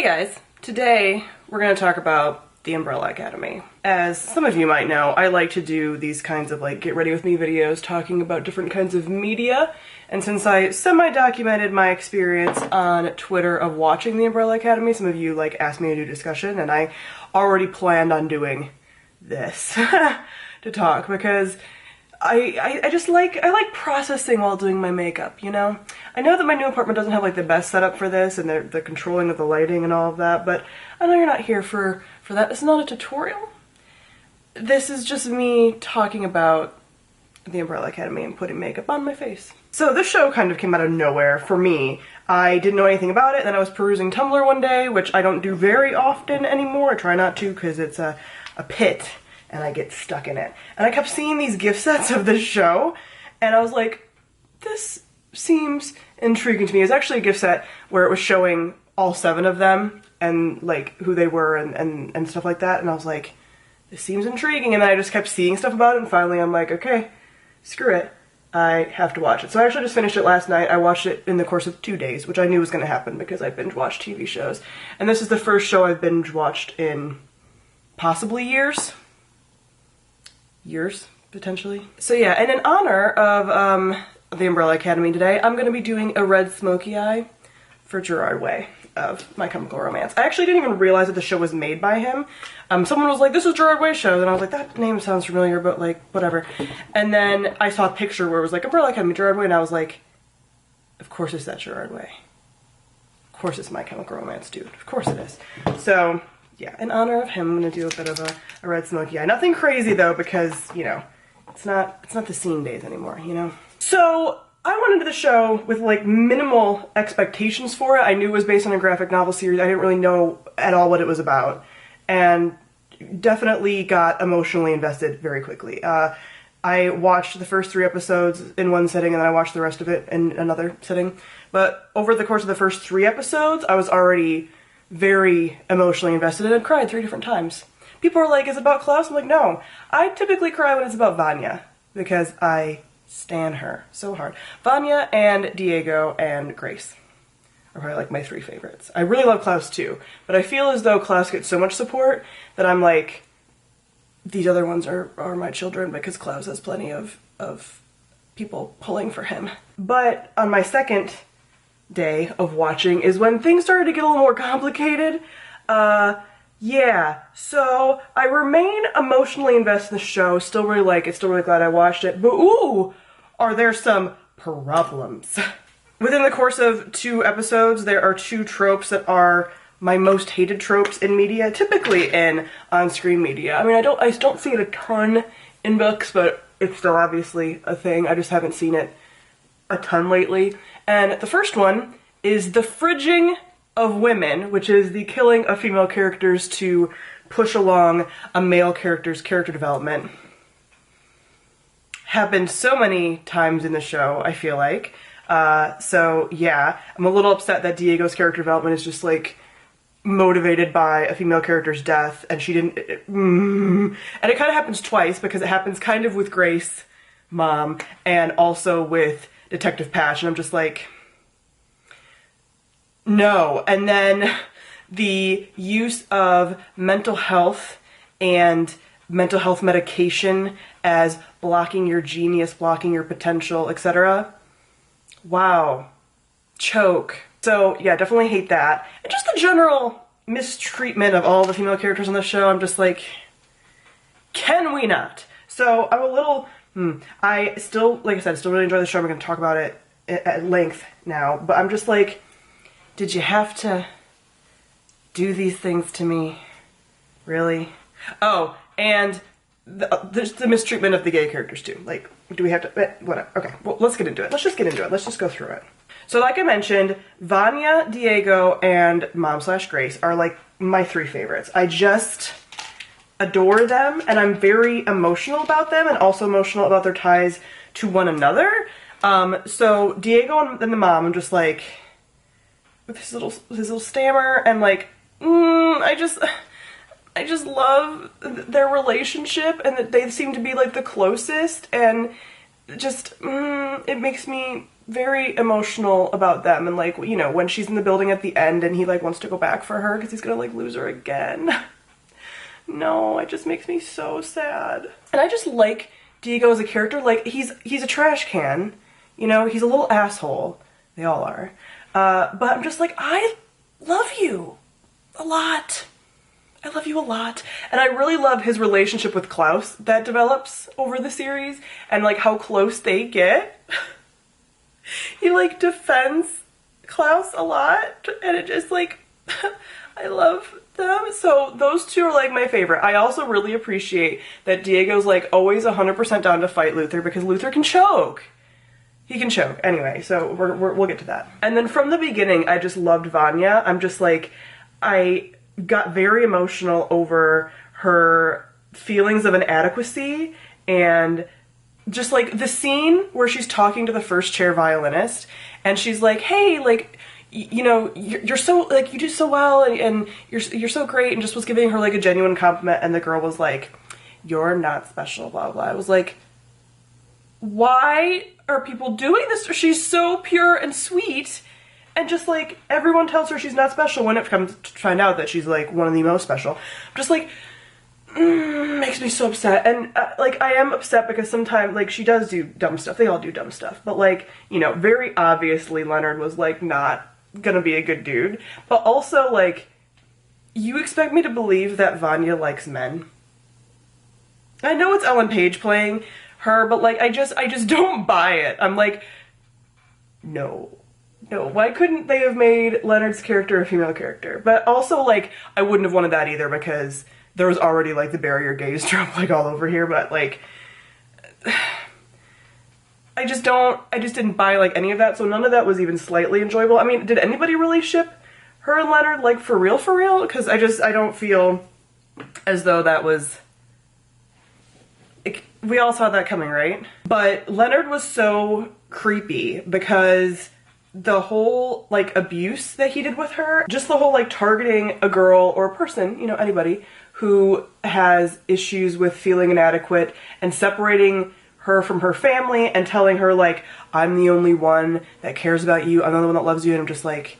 Hey guys, today we're going to talk about the Umbrella Academy. As some of you might know, I like to do these kinds of like get ready with me videos talking about different kinds of media, and since I semi-documented my experience on Twitter of watching the Umbrella Academy, some of you like asked me to do discussion, and I already planned on doing this to talk because I like processing while doing my makeup, you know? I know that my new apartment doesn't have like the best setup for this and the controlling of the lighting and all of that, but I know you're not here for that. This is not a tutorial. This is just me talking about the Umbrella Academy and putting makeup on my face. So this show kind of came out of nowhere for me. I didn't know anything about it, then I was perusing Tumblr one day, which I don't do very often anymore. I try not to because it's a pit and I get stuck in it. And I kept seeing these gift sets of this show, and I was like, this seems intriguing to me. It's actually a gift set where it was showing all 7 of them and like who they were and stuff like that, and I was like, this seems intriguing, and then I just kept seeing stuff about it, and finally I'm like, okay, screw it, I have to watch it. So I actually just finished it last night. I watched it in the course of 2 days, which I knew was going to happen because I binge watch TV shows, and this is the first show I've binge watched in possibly years, potentially. So yeah, and in honor of the Umbrella Academy today, I'm going to be doing a red smoky eye for Gerard Way of My Chemical Romance. I actually didn't even realize that the show was made by him. Someone was like, this is Gerard Way's show, and I was like, that name sounds familiar, but like, whatever. And then I saw a picture where it was like, Umbrella Academy, Gerard Way, and I was like, of course it's that Gerard Way. Of course it's My Chemical Romance, dude. Of course it is. So yeah, in honor of him, I'm gonna do a bit of a red smoky eye. Nothing crazy though, because, you know, it's not the scene days anymore, you know? So I went into the show with like minimal expectations for it. I knew it was based on a graphic novel series. I didn't really know at all what it was about, and definitely got emotionally invested very quickly. I watched the first 3 episodes in one sitting, and then I watched the rest of it in another sitting. But over the course of the first 3 episodes, I was already very emotionally invested and cried 3 different times. People are like, is it about Klaus? I'm like, no. I typically cry when it's about Vanya, because I stan her so hard. Vanya and Diego and Grace are probably like my 3 favorites. I really love Klaus too, but I feel as though Klaus gets so much support that I'm like, these other ones are my children, because Klaus has plenty of people pulling for him. But on my second day of watching is when things started to get a little more complicated. Yeah, so I remain emotionally invested in the show, still really like it, still really glad I watched it, but ooh, are there some problems. Within the course of 2 episodes, there are 2 tropes that are my most hated tropes in media, typically in on-screen media. I mean, I don't see it a ton in books, but it's still obviously a thing. I just haven't seen it a ton lately. And the first one is the fridging of women, which is the killing of female characters to push along a male character's character development. Happened so many times in the show, I feel like. So yeah, I'm a little upset that Diego's character development is just like motivated by a female character's death, and she didn't, and it kind of happens twice, because it happens kind of with Grace, Mom, and also with Detective Patch, and I'm just like, no. And then the use of mental health and mental health medication as blocking your genius, blocking your potential, etc. Wow. Choke. So yeah, definitely hate that. And just the general mistreatment of all the female characters on the show, I'm just like, can we not? So I'm a little, I still, like I said, still really enjoy the show. I'm going to talk about it at length now, but I'm just like, did you have to do these things to me? Really? Oh, and there's the mistreatment of the gay characters too. Like, do we have to, whatever. Okay, well, let's get into it. Let's just get into it. Let's just go through it. So like I mentioned, Vanya, Diego, and Mom/Grace are like my 3 favorites. I just adore them, and I'm very emotional about them, and also emotional about their ties to one another. So Diego and the mom, I'm just like, with his little stammer, and like, I just love their relationship, and that they seem to be like the closest, and just, it makes me very emotional about them. And like, you know, when she's in the building at the end and he like wants to go back for her because he's gonna like lose her again. No, it just makes me so sad. And I just like Diego as a character. Like, he's a trash can, you know, he's a little asshole. They all are. But I'm just like, I love you a lot. I love you a lot. And I really love his relationship with Klaus that develops over the series and like how close they get. He like defends Klaus a lot and it just like, I love them. So those two are like my favorite. I also really appreciate that Diego's like always 100% down to fight Luther because Luther can choke. He can choke. Anyway, so we'll get to that. And then from the beginning, I just loved Vanya. I'm just like, I got very emotional over her feelings of inadequacy and just like the scene where she's talking to the first chair violinist and she's like, hey, like, you know, you're so, like, you do so well and you're so great, and just was giving her like a genuine compliment, and the girl was like, you're not special, blah, blah. I was like, why are people doing this? She's so pure and sweet, and just like everyone tells her she's not special when it comes to find out that she's like one of the most special. I'm just like, makes me so upset. And like, I am upset because sometimes like she does do dumb stuff. They all do dumb stuff, but like, you know, very obviously Leonard was like not gonna be a good dude. But also like, you expect me to believe that Vanya likes men? I know it's Ellen Page playing her, but like, I just don't buy it. I'm like, no, why couldn't they have made Leonard's character a female character? But also like, I wouldn't have wanted that either because there was already like the barrier gaze trope like all over here, but like, I just didn't buy like any of that, so none of that was even slightly enjoyable. I mean, did anybody really ship her and Leonard like for real? Because I don't feel as though that was, we all saw that coming, right? But Leonard was so creepy because the whole like abuse that he did with her, just the whole like targeting a girl or a person, you know, anybody who has issues with feeling inadequate and separating her from her family and telling her like, I'm the only one that cares about you, I'm the only one that loves you, and I'm just like,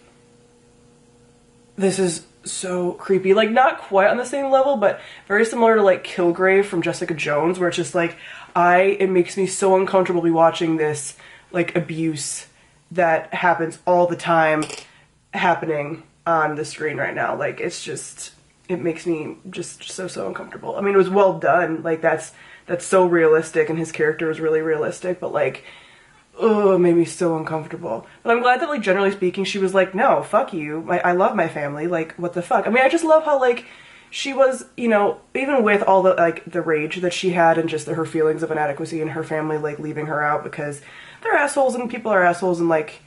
this is so creepy. Like, not quite on the same level, but very similar to like Kilgrave from Jessica Jones, where it's just like, it makes me so uncomfortable be watching this like abuse that happens all the time happening on the screen right now. Like, it's just, it makes me just so uncomfortable. I mean, it was well done, like that's so realistic, and his character was really realistic, but like, oh, it made me so uncomfortable. But I'm glad that like, generally speaking, she was like, no, fuck you, I love my family, like, what the fuck. I mean, I just love how like, she was, you know, even with all the like, the rage that she had and just her feelings of inadequacy and her family like leaving her out because they're assholes and people are assholes, and like,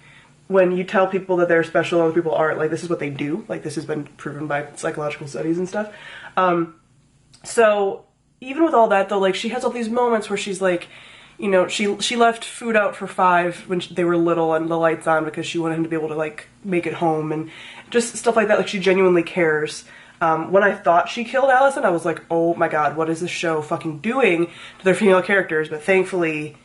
when you tell people that they're special and other people aren't, like, this is what they do. Like, this has been proven by psychological studies and stuff. So even with all that though, like, she has all these moments where she's like, you know, she left food out for 5 when they were little and the lights on because she wanted him to be able to like make it home and just stuff like that. Like, she genuinely cares. When I thought she killed Allison, I was like, oh my god, what is this show fucking doing to their female characters? But thankfully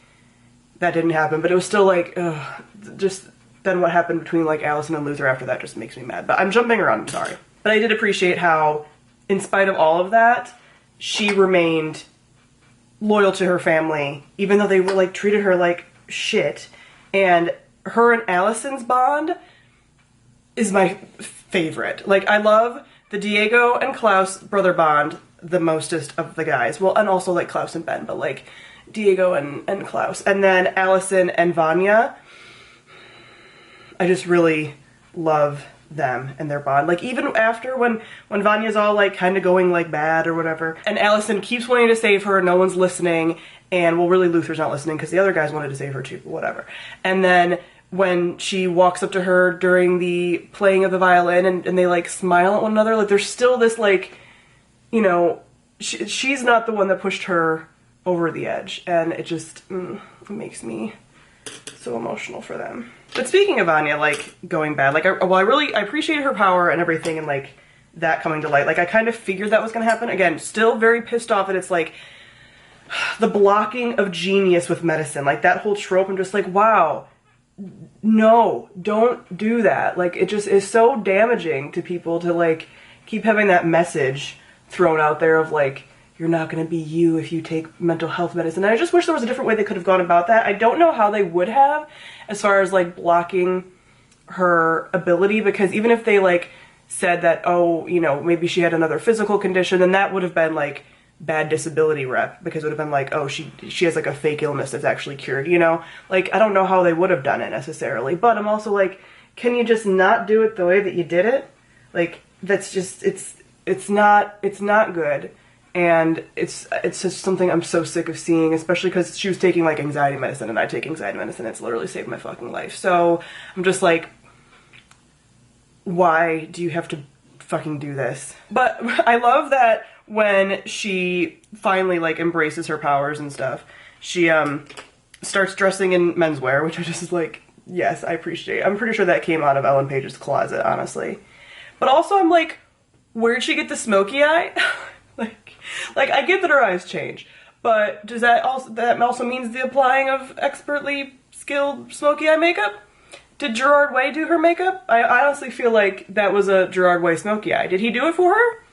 that didn't happen. But it was still like, ugh, just then what happened between like Allison and Luther after that just makes me mad. But I'm jumping around, I'm sorry. But I did appreciate how, in spite of all of that, she remained loyal to her family, even though they were like treated her like shit. And her and Allison's bond is my favorite. Like, I love the Diego and Klaus brother bond the mostest of the guys. Well, and also like Klaus and Ben, but like Diego and Klaus. And then Allison and Vanya, I just really love them and their bond. Like, even after when Vanya's all like kind of going like bad or whatever, and Allison keeps wanting to save her, no one's listening, and well, really Luther's not listening because the other guys wanted to save her too, but whatever. And then when she walks up to her during the playing of the violin and they like smile at one another, like there's still this like, you know, she's not the one that pushed her over the edge, and it just it makes me so emotional for them. But speaking of Vanya, like, going bad, like, I appreciate her power and everything, and, like, that coming to light. Like, I kind of figured that was gonna happen. Again, still very pissed off that it's, like, the blocking of genius with medicine, like that whole trope. I'm just like, wow, no, don't do that. Like, it just is so damaging to people to like keep having that message thrown out there of like, you're not going to be you if you take mental health medicine. And I just wish there was a different way they could have gone about that. I don't know how they would have as far as like blocking her ability, because even if they like said that, oh, you know, maybe she had another physical condition, then that would have been like bad disability rep, because it would have been like, oh, she has like a fake illness that's actually cured, you know? Like, I don't know how they would have done it necessarily, but I'm also like, can you just not do it the way that you did it? Like, that's just, it's not good. And it's just something I'm so sick of seeing, especially because she was taking like anxiety medicine, and I take anxiety medicine. It's literally saved my fucking life. So I'm just like, why do you have to fucking do this? But I love that when she finally like embraces her powers and stuff, she starts dressing in menswear, which I just like, yes, I appreciate. I'm pretty sure that came out of Ellen Page's closet, honestly. But also I'm like, where'd she get the smoky eye? Like I get that her eyes change, but does that also means the applying of expertly skilled smoky eye makeup? Did Gerard Way do her makeup? I honestly feel like that was a Gerard Way smoky eye. Did he do it for her?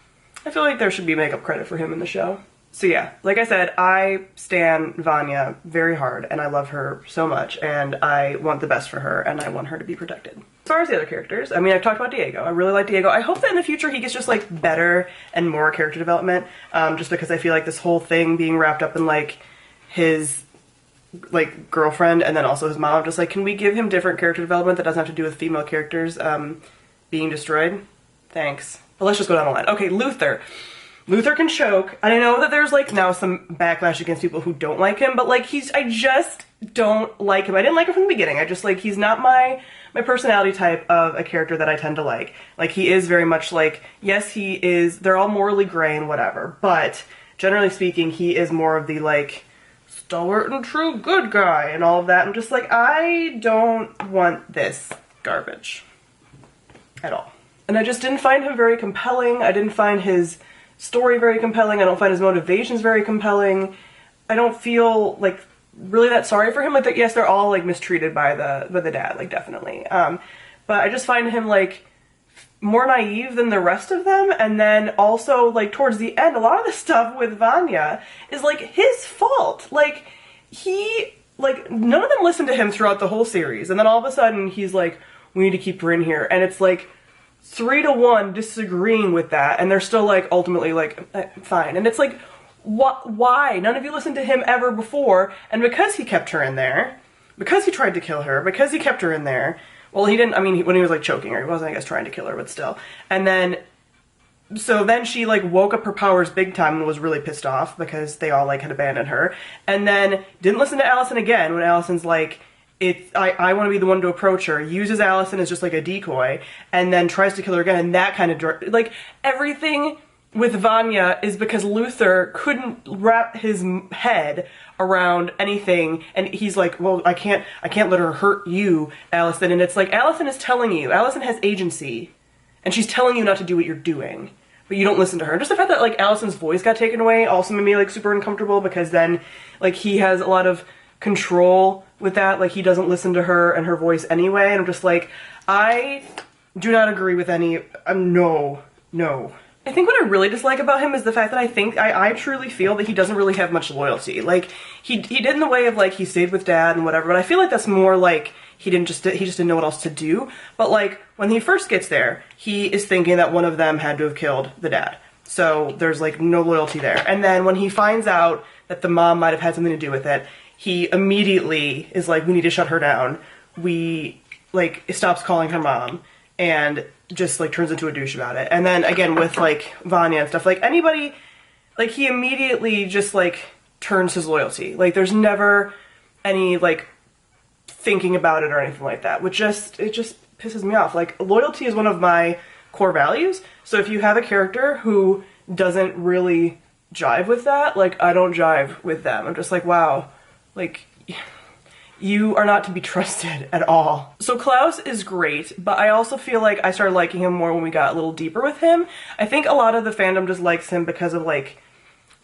I feel like there should be makeup credit for him in the show. So yeah, like I said, I stan Vanya very hard, and I love her so much, and I want the best for her, and I want her to be protected. As far as the other characters, I mean, I've talked about Diego. I really like Diego. I hope that in the future he gets just like better and more character development, just because I feel like this whole thing being wrapped up in like his like girlfriend and then also his mom, just like, can we give him different character development that doesn't have to do with female characters being destroyed? Thanks. But let's just go down the line. Okay, Luther. Luther can choke. I know that there's like now some backlash against people who don't like him, but like I just don't like him. I didn't like him from the beginning. I just like, he's not my personality type of a character that I tend to like. Like, he is very much like, yes, he is, they're all morally gray and whatever, but generally speaking, he is more of the like stalwart and true good guy and all of that. I'm just like, I don't want this garbage at all. And I just didn't find him very compelling. I didn't find his story very compelling. I don't find his motivations very compelling. I don't feel like really that sorry for him. Like, yes, they're all like mistreated by the dad, like definitely. But I just find him like more naive than the rest of them. And then also like towards the end, a lot of the stuff with Vanya is like his fault. Like, none of them listened to him throughout the whole series. And then all of a sudden he's like, we need to keep her in here. And it's like 3-1 disagreeing with that, and they're still like ultimately like fine. And it's like, why? None of you listened to him ever before, and because he kept her in there, because he tried to kill her, because he kept her in there, well, he didn't, I mean, when he was like choking her, he wasn't, I guess, trying to kill her, but still. And then, so then she like woke up her powers big time and was really pissed off because they all like had abandoned her, and then didn't listen to Allison again when Allison's like, I want to be the one to approach her, uses Allison as just like a decoy, and then tries to kill her again, and that kind of, like, everything with Vanya is because Luther couldn't wrap his head around anything, and he's like, well, I can't let her hurt you, Allison, and it's like, Allison is telling you, Allison has agency, and she's telling you not to do what you're doing, but you don't listen to her. And just the fact that, like, Allison's voice got taken away also made me, like, super uncomfortable, because then, like, he has a lot of control with that, like, he doesn't listen to her and her voice anyway, and I'm just like, I do not agree with any, no. I think what I really dislike about him is the fact that I truly feel that he doesn't really have much loyalty. Like, he did in the way of, like, he stayed with Dad and whatever, but I feel like that's more like, he just didn't know what else to do. But, like, when he first gets there, he is thinking that one of them had to have killed the dad. So there's, like, no loyalty there. And then when he finds out that the mom might have had something to do with it, he immediately is like, we need to shut her down. We, like, stops calling her mom and just, like, turns into a douche about it. And then, again, with, like, Vanya and stuff, like, anybody, like, he immediately just, like, turns his loyalty. Like, there's never any, like, thinking about it or anything like that, which it just pisses me off. Like, loyalty is one of my core values, so if you have a character who doesn't really jive with that, like, I don't jive with them. I'm just like, wow. Like, you are not to be trusted at all. So Klaus is great, but I also feel like I started liking him more when we got a little deeper with him. I think a lot of the fandom just likes him because of, like,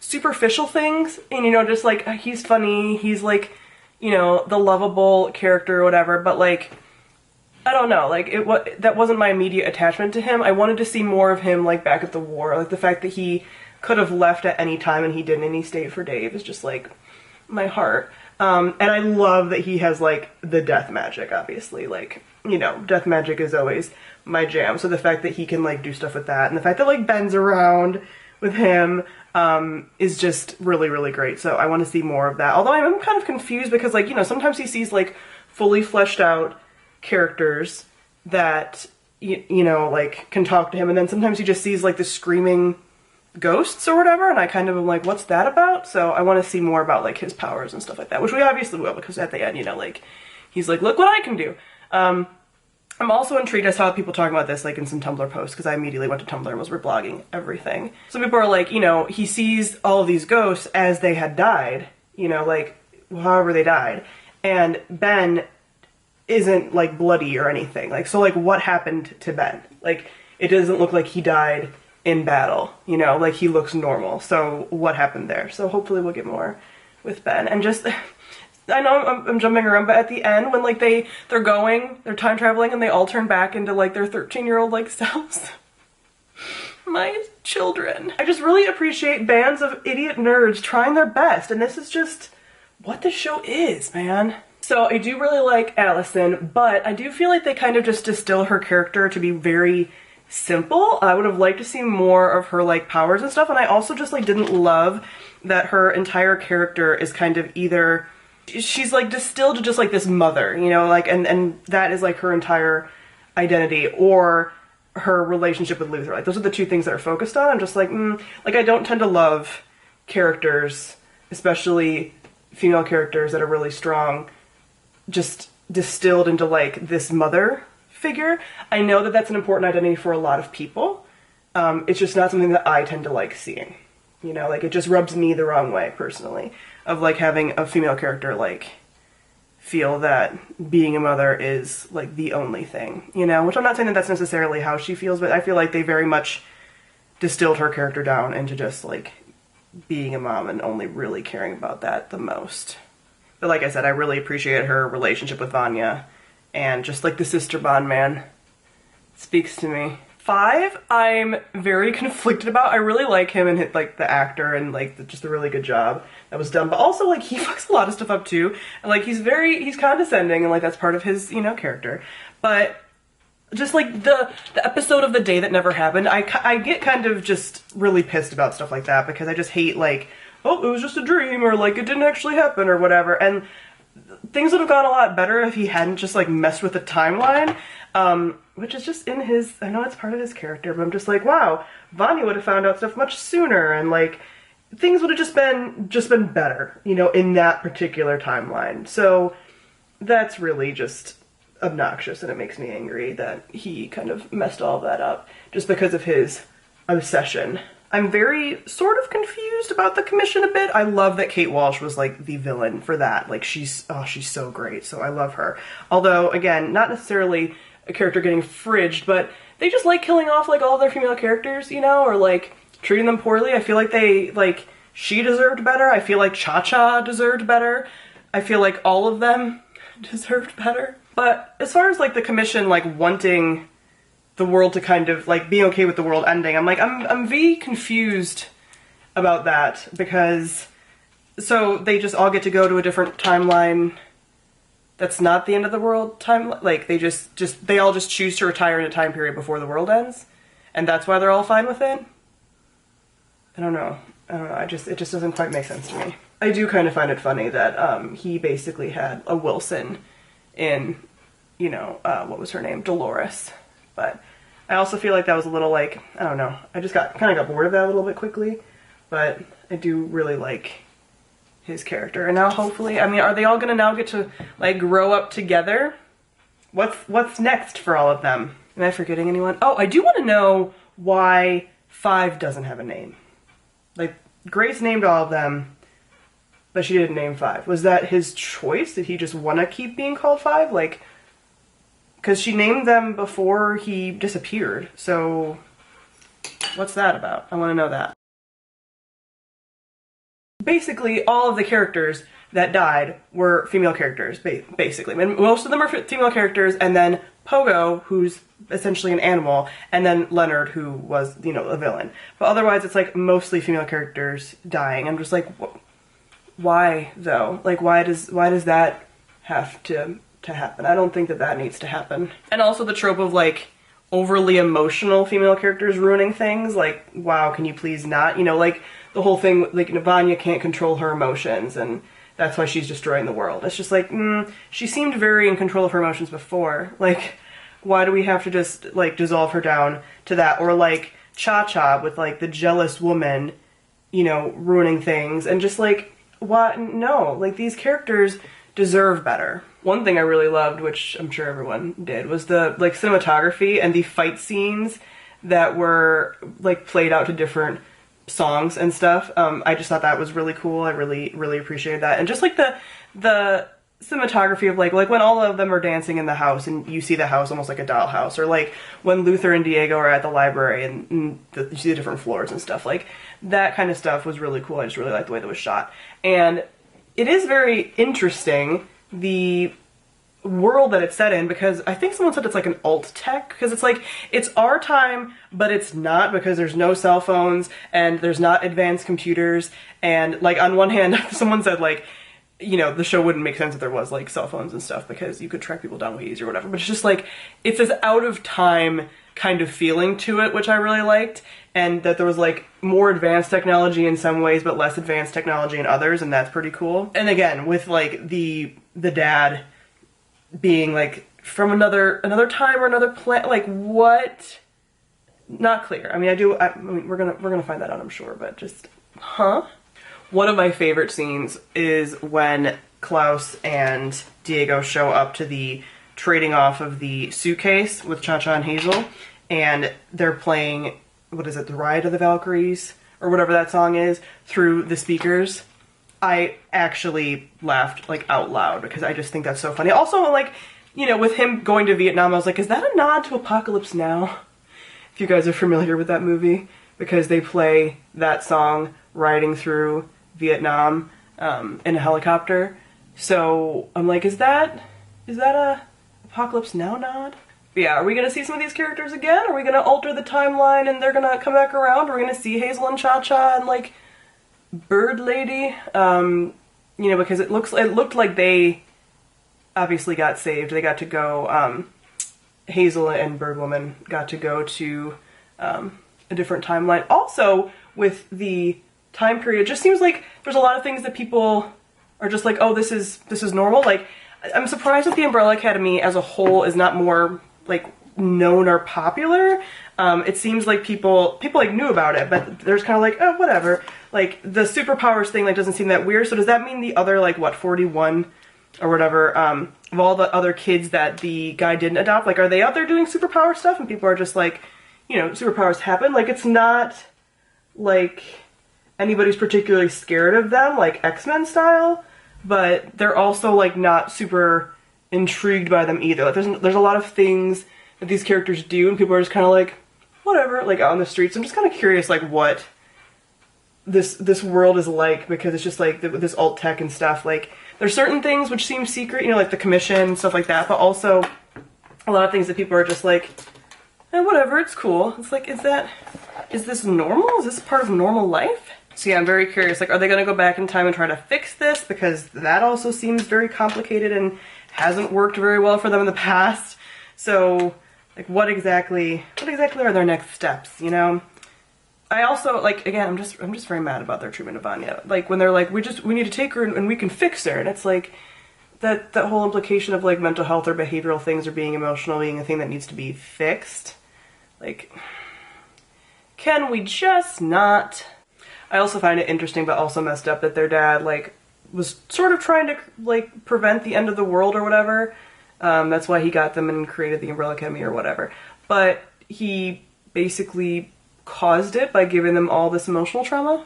superficial things, and, you know, just like, he's funny, he's like, you know, the lovable character or whatever, but like, I don't know, like, that wasn't my immediate attachment to him. I wanted to see more of him, like, back at the war. Like, the fact that he could have left at any time and he didn't, and he stayed for Dave is just, like, my heart. And I love that he has, like, the death magic, obviously. Like, you know, death magic is always my jam. So the fact that he can, like, do stuff with that, and the fact that, like, Ben's around with him, is just really, really great. So I want to see more of that. Although I'm kind of confused because, like, you know, sometimes he sees, like, fully fleshed out characters that, you know, like, can talk to him, and then sometimes he just sees, like, the screaming ghosts or whatever, and I kind of am like, what's that about? So I want to see more about, like, his powers and stuff like that, which we obviously will, because at the end, you know, like, he's like, look what I can do. I'm also intrigued. I saw people talking about this, like, in some Tumblr posts, because I immediately went to Tumblr and was reblogging everything. Some people are like, you know, he sees all of these ghosts as they had died, you know, like, however they died, and Ben isn't, like, bloody or anything. Like, so, like, what happened to Ben? Like, it doesn't look like he died in battle, you know, like, he looks normal. So what happened there? So hopefully we'll get more with Ben. And just, I know I'm jumping around, but at the end, when, like, they're time traveling, and they all turn back into, like, their 13-year-old, like, selves. My children. I just really appreciate bands of idiot nerds trying their best, and this is just what this show is, man. So I do really like Allison, but I do feel like they kind of just distill her character to be very simple. I would have liked to see more of her, like, powers and stuff, and I also just, like, didn't love that her entire character is kind of either, she's, like, distilled to just, like, this mother, you know, like, and that is, like, her entire identity, or her relationship with Luther. Like, those are the two things that are focused on. I'm just like, like, I don't tend to love characters, especially female characters that are really strong, just distilled into, like, this mother figure. I know that that's an important identity for a lot of people. It's just not something that I tend to like seeing. You know, like, it just rubs me the wrong way, personally, of, like, having a female character, like, feel that being a mother is, like, the only thing, you know? Which I'm not saying that that's necessarily how she feels, but I feel like they very much distilled her character down into just, like, being a mom and only really caring about that the most. But like I said, I really appreciate her relationship with Vanya, and just, like, the sister bond, man, speaks to me. 5, I'm very conflicted about. I really like him and, like, the actor, and, like, just a really good job that was done, but also, like, he fucks a lot of stuff up too, and, like, he's condescending, and, like, that's part of his, you know, character. But just, like, the episode of the day that never happened, I get kind of just really pissed about stuff like that, because I just hate, like, oh, it was just a dream, or, like, it didn't actually happen, or whatever. And things would have gone a lot better if he hadn't just, like, messed with the timeline, which is just in his, I know it's part of his character, but I'm just like, wow, Vanya would have found out stuff much sooner, and, like, things would have just been better, you know, in that particular timeline. So that's really just obnoxious, and it makes me angry that he kind of messed all of that up just because of his obsession. I'm very sort of confused about the commission a bit. I love that Kate Walsh was, like, the villain for that. Like, she's so great, so I love her. Although, again, not necessarily a character getting fridged, but they just like killing off, like, all their female characters, you know, or, like, treating them poorly. I feel like she deserved better. I feel like Cha-Cha deserved better. I feel like all of them deserved better. But as far as, like, the commission, like, wanting the world to kind of, like, being okay with the world ending, I'm like, I'm very confused about that, because, so they just all get to go to a different timeline that's not the end of the world time, like, they all just choose to retire in a time period before the world ends, and that's why they're all fine with it? I don't know, it just doesn't quite make sense to me. I do kind of find it funny that, he basically had a Wilson in, you know, what was her name? Dolores. But I also feel like that was a little, like, I don't know, I just kind of got bored of that a little bit quickly, but I do really like his character. And now hopefully, I mean, are they all gonna now get to, like, grow up together? What's next for all of them? Am I forgetting anyone? Oh, I do want to know why 5 doesn't have a name. Like, Grace named all of them, but she didn't name 5. Was that his choice? Did he just want to keep being called 5? Like, because she named them before he disappeared, so what's that about? I want to know that. basically all of the characters that died were female characters, basically. And most of them are female characters, and then Pogo, who's essentially an animal, and then Leonard, who was, you know, a villain. But otherwise, it's like mostly female characters dying. I'm just like, why though? Like, why does that have to happen? I don't think that needs to happen. And also the trope of like overly emotional female characters ruining things. Like, wow, can you please not? You know, like the whole thing, like Vanya can't control her emotions, and that's why she's destroying the world. It's just like, she seemed very in control of her emotions before. Like, why do we have to just, like, dissolve her down to that? Or, like, Cha-Cha with, like, the jealous woman, you know, ruining things. And just, like, what? No. Like, these characters deserve better. One thing I really loved, which I'm sure everyone did, was the, like, cinematography and the fight scenes that were, like, played out to different songs and stuff. I just thought that was really cool. I really appreciated that. And just like the cinematography of like when all of them are dancing in the house and you see the house almost like a dollhouse, or like when Luther and Diego are at the library and you see the different floors and stuff, like that kind of stuff was really cool. I just really liked the way that was shot. And it is very interesting, the world that it's set in, because I think someone said it's like an alt tech, because it's like, it's our time, but it's not, because there's no cell phones and there's not advanced computers. And like on one hand, someone said like, you know, the show wouldn't make sense if there was like cell phones and stuff, because you could track people down way easier or whatever. But it's just like, it's this out of time kind of feeling to it, which I really liked. And that there was like more advanced technology in some ways, but less advanced technology in others, and that's pretty cool. And again, with like the dad being like from another time or another planet, like what? Not clear. I mean, we're gonna find that out, I'm sure, but just, huh? One of my favorite scenes is when Klaus and Diego show up to the trading off of the suitcase with Cha-Cha and Hazel, and they're playing, what is it, The Ride of the Valkyries, or whatever that song is, through the speakers. I actually laughed, like, out loud, because I just think that's so funny. Also, like, you know, with him going to Vietnam, I was like, is that a nod to Apocalypse Now? If you guys are familiar with that movie, because they play that song riding through Vietnam in a helicopter. So I'm like, is that a Apocalypse Now nod? But yeah, are we gonna see some of these characters again? Are we gonna alter the timeline and they're gonna come back around? Are we gonna see Hazel and Cha-Cha and like Bird Lady? You know, because it looked like they obviously got saved. They got to go, Hazel and Bird Woman got to go to a different timeline. Also, with the time period, it just seems like there's a lot of things that people are just like, oh, this is normal. Like, I'm surprised that the Umbrella Academy as a whole is not more like known or popular. It seems like people like knew about it, but there's kind of like, oh, whatever. Like the superpowers thing like doesn't seem that weird. So does that mean the other like what 41 or whatever of all the other kids that the guy didn't adopt, like are they out there doing superpower stuff and people are just like, you know, superpowers happen? Like it's not like anybody's particularly scared of them like X-Men style, but they're also like not super intrigued by them either. Like there's a lot of things that these characters do and people are just kind of like whatever, like out on the streets. I'm just kind of curious like what this world is like, because it's just like this alt tech and stuff. Like there's certain things which seem secret, you know, like the commission and stuff like that, but also a lot of things that people are just like, whatever, it's cool. It's like, is this normal? Is this part of normal life? So yeah, I'm very curious, like, are they gonna go back in time and try to fix this? Because that also seems very complicated and hasn't worked very well for them in the past. So, like, what exactly are their next steps, you know? I also, like, again, I'm just very mad about their treatment of Vanya. Like, when they're like, we need to take her and we can fix her, and it's like, that whole implication of, like, mental health or behavioral things or being emotional being a thing that needs to be fixed. Like, can we just not? I also find it interesting but also messed up that their dad, like, was sort of trying to, like, prevent the end of the world or whatever. That's why he got them and created the Umbrella Academy or whatever. But he basically caused it by giving them all this emotional trauma.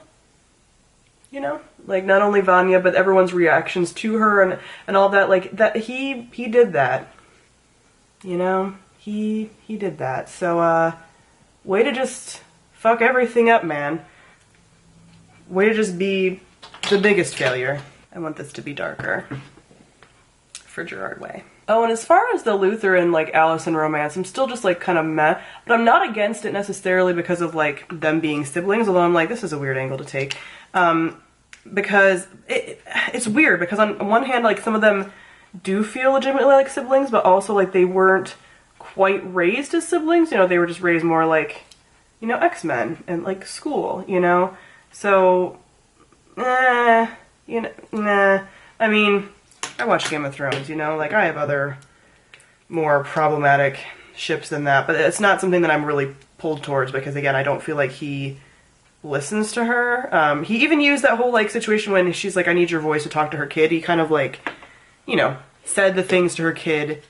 You know? Like, not only Vanya, but everyone's reactions to her and all that. Like, that he did that. You know? He did that. So, way to just fuck everything up, man. Way to just be the biggest failure. I want this to be darker for Gerard Way. Oh, and as far as the Luther and like Allison romance, I'm still just like kind of meh, but I'm not against it necessarily because of like them being siblings, although I'm like, this is a weird angle to take. Because it's weird because on one hand, like some of them do feel legitimately like siblings, but also like they weren't quite raised as siblings, you know, they were just raised more like, you know, X-Men and like school, you know? So, you know, nah. I mean, I watch Game of Thrones, you know, like I have other more problematic ships than that, but it's not something that I'm really pulled towards because again, I don't feel like he listens to her. He even used that whole like situation when she's like, I need your voice to talk to her kid. He kind of like, you know, said the things to her kid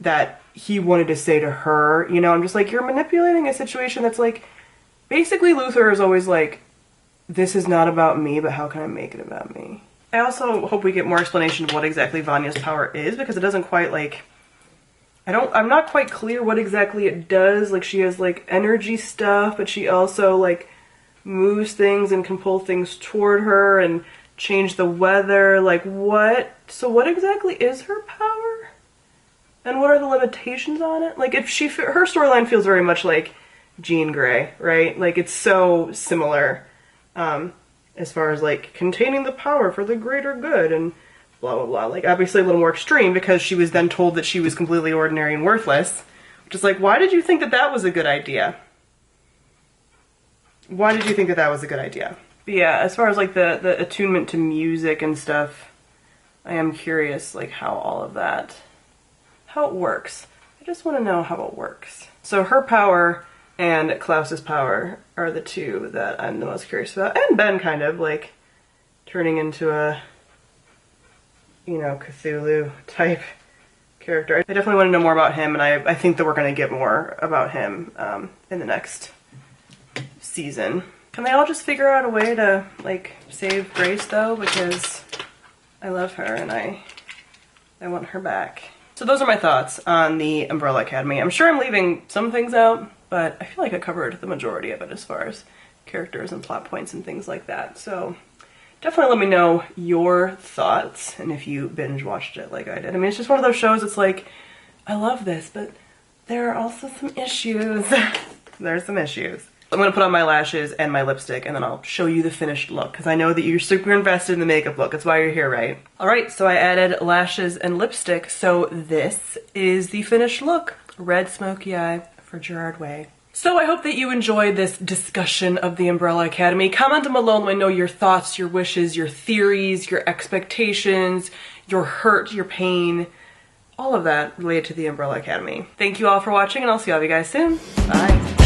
that he wanted to say to her, you know. I'm just like, you're manipulating a situation that's like, basically Luther is always like, this is not about me, but how can I make it about me? I also hope we get more explanation of what exactly Vanya's power is, because it doesn't quite like, I'm not quite clear what exactly it does. Like she has like energy stuff, but she also like moves things and can pull things toward her and change the weather. Like what? So what exactly is her power? And what are the limitations on it? Like if her storyline feels very much like Jean Grey, right? Like it's so similar. As far as like containing the power for the greater good and blah blah blah. Like obviously a little more extreme because she was then told that she was completely ordinary and worthless. Which is like, why did you think that that was a good idea? Why did you think that that was a good idea? But yeah, as far as like the attunement to music and stuff, I am curious like how all of that, how it works. I just want to know how it works. So her power and Klaus's power are the two that I'm the most curious about. And Ben kind of, like, turning into a, you know, Cthulhu type character. I definitely want to know more about him, and I think that we're going to get more about him in the next season. Can they all just figure out a way to, like, save Grace, though? Because I love her, and I want her back. So those are my thoughts on the Umbrella Academy. I'm sure I'm leaving some things out, but I feel like I covered the majority of it as far as characters and plot points and things like that. So definitely let me know your thoughts and if you binge watched it like I did. I mean, it's just one of those shows, it's like, I love this, but there are also some issues. There's some issues. I'm gonna put on my lashes and my lipstick and then I'll show you the finished look because I know that you're super invested in the makeup look. That's why you're here, right? All right, so I added lashes and lipstick. So this is the finished look. Red smoky eye for Gerard Way. So I hope that you enjoyed this discussion of the Umbrella Academy. Comment them below and let me know your thoughts, your wishes, your theories, your expectations, your hurt, your pain, all of that related to the Umbrella Academy. Thank you all for watching and I'll see all of you guys soon. Bye.